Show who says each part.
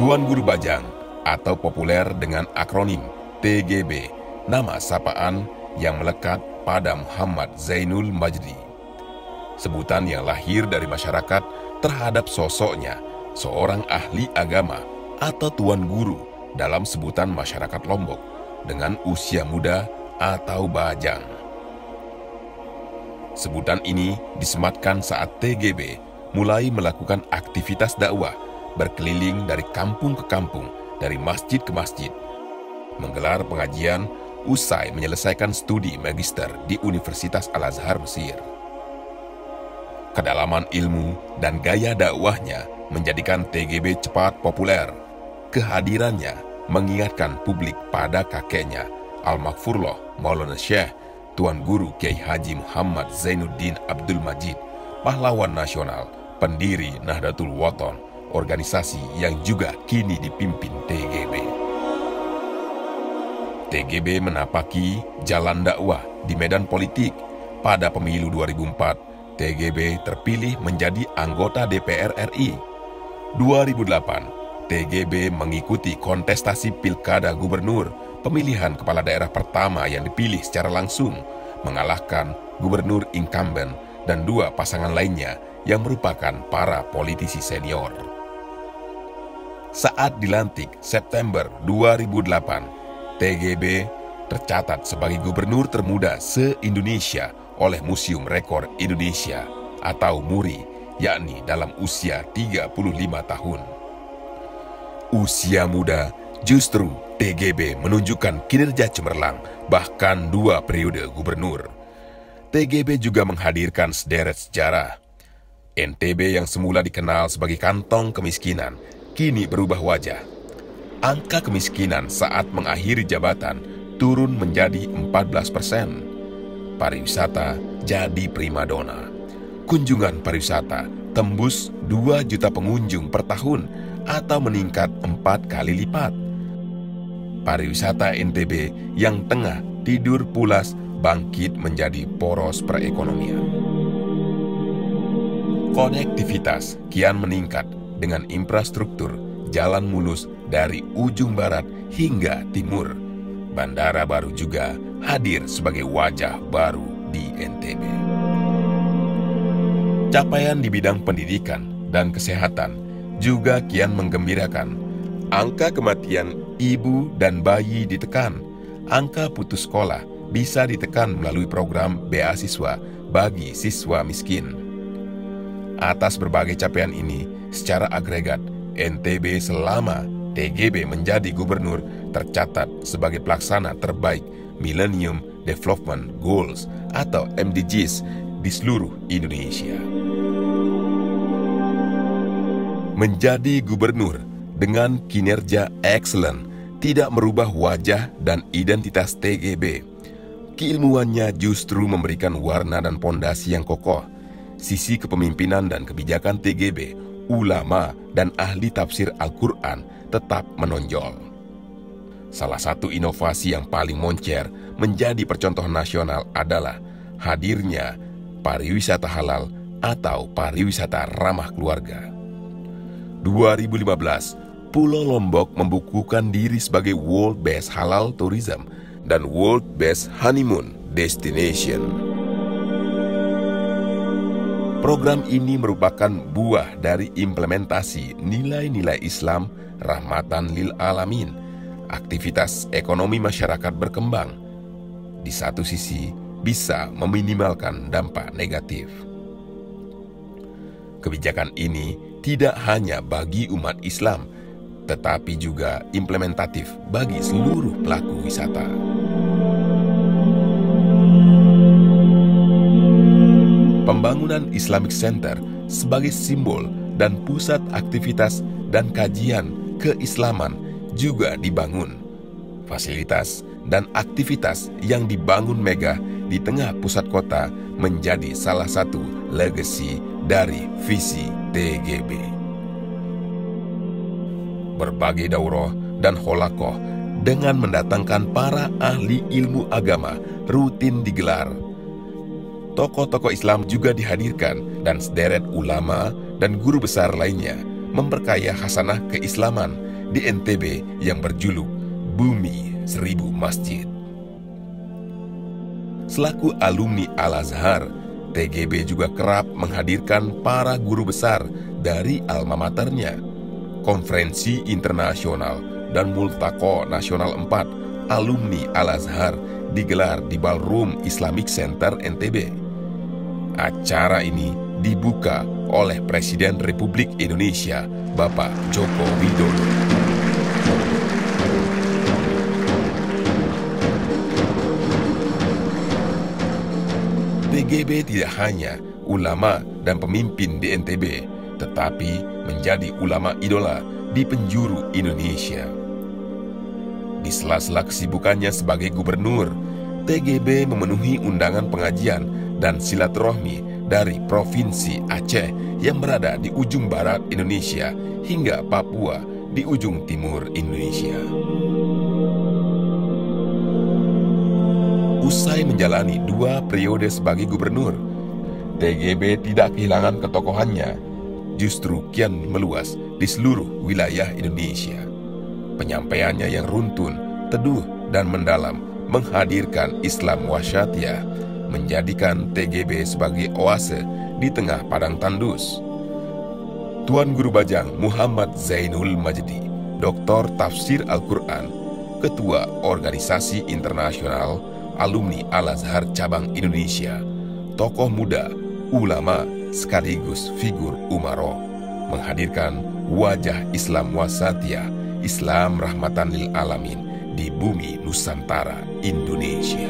Speaker 1: Tuan Guru Bajang atau populer dengan akronim TGB, nama sapaan yang melekat pada Muhammad Zainul Majdi. Sebutan yang lahir dari masyarakat terhadap sosoknya, seorang ahli agama atau tuan guru dalam sebutan masyarakat Lombok dengan usia muda atau bajang. Sebutan ini disematkan saat TGB mulai melakukan aktivitas dakwah berkeliling dari kampung ke kampung, dari masjid ke masjid, menggelar pengajian usai menyelesaikan studi magister di Universitas Al-Azhar Mesir. Kedalaman ilmu dan gaya dakwahnya menjadikan TGB cepat populer. Kehadirannya mengingatkan publik pada kakeknya, Al-Maghfurullah Maulana Syekh Tuan Guru Kiai Haji Muhammad Zainuddin Abdul Majid, pahlawan nasional, pendiri Nahdlatul Wathon, organisasi yang juga kini dipimpin TGB. TGB menapaki jalan dakwah di medan politik. Pada pemilu 2004, TGB terpilih menjadi anggota DPR RI. 2008, TGB mengikuti kontestasi Pilkada Gubernur, pemilihan kepala daerah pertama yang dipilih secara langsung, mengalahkan gubernur incumbent dan dua pasangan lainnya yang merupakan para politisi senior. Saat dilantik September 2008, TGB tercatat sebagai gubernur termuda se-Indonesia oleh Museum Rekor Indonesia atau MURI, yakni dalam usia 35 tahun. Usia muda justru TGB menunjukkan kinerja cemerlang, bahkan 2 periode gubernur. TGB juga menghadirkan sederet sejarah. NTB yang semula dikenal sebagai kantong kemiskinan, kini berubah wajah. Angka kemiskinan saat mengakhiri jabatan turun menjadi 14%. Pariwisata jadi primadona. Kunjungan pariwisata tembus 2 juta pengunjung per tahun atau meningkat 4 kali lipat. Pariwisata NTB yang tengah tidur pulas bangkit menjadi poros perekonomian. Konektivitas kian meningkat dengan infrastruktur jalan mulus dari ujung barat hingga timur. Bandara baru juga hadir sebagai wajah baru di NTB. Capaian di bidang pendidikan dan kesehatan juga kian menggembirakan. Angka kematian ibu dan bayi ditekan. Angka putus sekolah bisa ditekan melalui program beasiswa bagi siswa miskin. Atas berbagai capaian ini, secara agregat, NTB selama TGB menjadi gubernur tercatat sebagai pelaksana terbaik Millennium Development Goals atau MDGs di seluruh Indonesia. Menjadi gubernur dengan kinerja excellent tidak merubah wajah dan identitas TGB. Keilmuannya justru memberikan warna dan pondasi yang kokoh. Sisi kepemimpinan dan kebijakan TGB, ulama dan ahli tafsir Al-Quran tetap menonjol. Salah satu inovasi yang paling moncer menjadi percontohan nasional adalah hadirnya pariwisata halal atau pariwisata ramah keluarga. 2015, Pulau Lombok membukukan diri sebagai World Best Halal Tourism dan World Best Honeymoon Destination. Program ini merupakan buah dari implementasi nilai-nilai Islam rahmatan lil alamin. Aktivitas ekonomi masyarakat berkembang. Di satu sisi bisa meminimalkan dampak negatif. Kebijakan ini tidak hanya bagi umat Islam, tetapi juga implementatif bagi seluruh pelaku wisata. Pembangunan Islamic Center sebagai simbol dan pusat aktivitas dan kajian keislaman juga dibangun. Fasilitas dan aktivitas yang dibangun megah di tengah pusat kota menjadi salah satu legasi dari visi TGB. Berbagai daurah dan holakoh dengan mendatangkan para ahli ilmu agama rutin digelar. Tokoh-tokoh Islam juga dihadirkan dan sederet ulama dan guru besar lainnya memperkaya khasanah keislaman di NTB yang berjuluk Bumi Seribu Masjid. Selaku alumni Al-Azhar, TGB juga kerap menghadirkan para guru besar dari alma maternya. Konferensi internasional dan multaqo nasional 4 alumni Al-Azhar digelar di Ballroom Islamic Center NTB. Acara ini dibuka oleh Presiden Republik Indonesia, Bapak Joko Widodo. TGB tidak hanya ulama dan pemimpin di NTB, tetapi menjadi ulama idola di penjuru Indonesia. Di sela-sela kesibukannya sebagai gubernur, TGB memenuhi undangan pengajian dan silaturahmi dari Provinsi Aceh yang berada di ujung barat Indonesia hingga Papua di ujung timur Indonesia. Usai menjalani 2 periode sebagai gubernur, TGB tidak kehilangan ketokohannya, justru kian meluas di seluruh wilayah Indonesia. Penyampaiannya yang runtun, teduh, dan mendalam menghadirkan Islam wasyatiyah, menjadikan TGB sebagai oase di tengah padang tandus. Tuan Guru Bajang Muhammad Zainul Majdi, Doktor Tafsir Al-Quran, Ketua Organisasi Internasional Alumni Al-Azhar Cabang Indonesia, tokoh muda, ulama, sekaligus figur umaro, menghadirkan wajah Islam wasatiyah, Islam rahmatan lil alamin di bumi Nusantara Indonesia.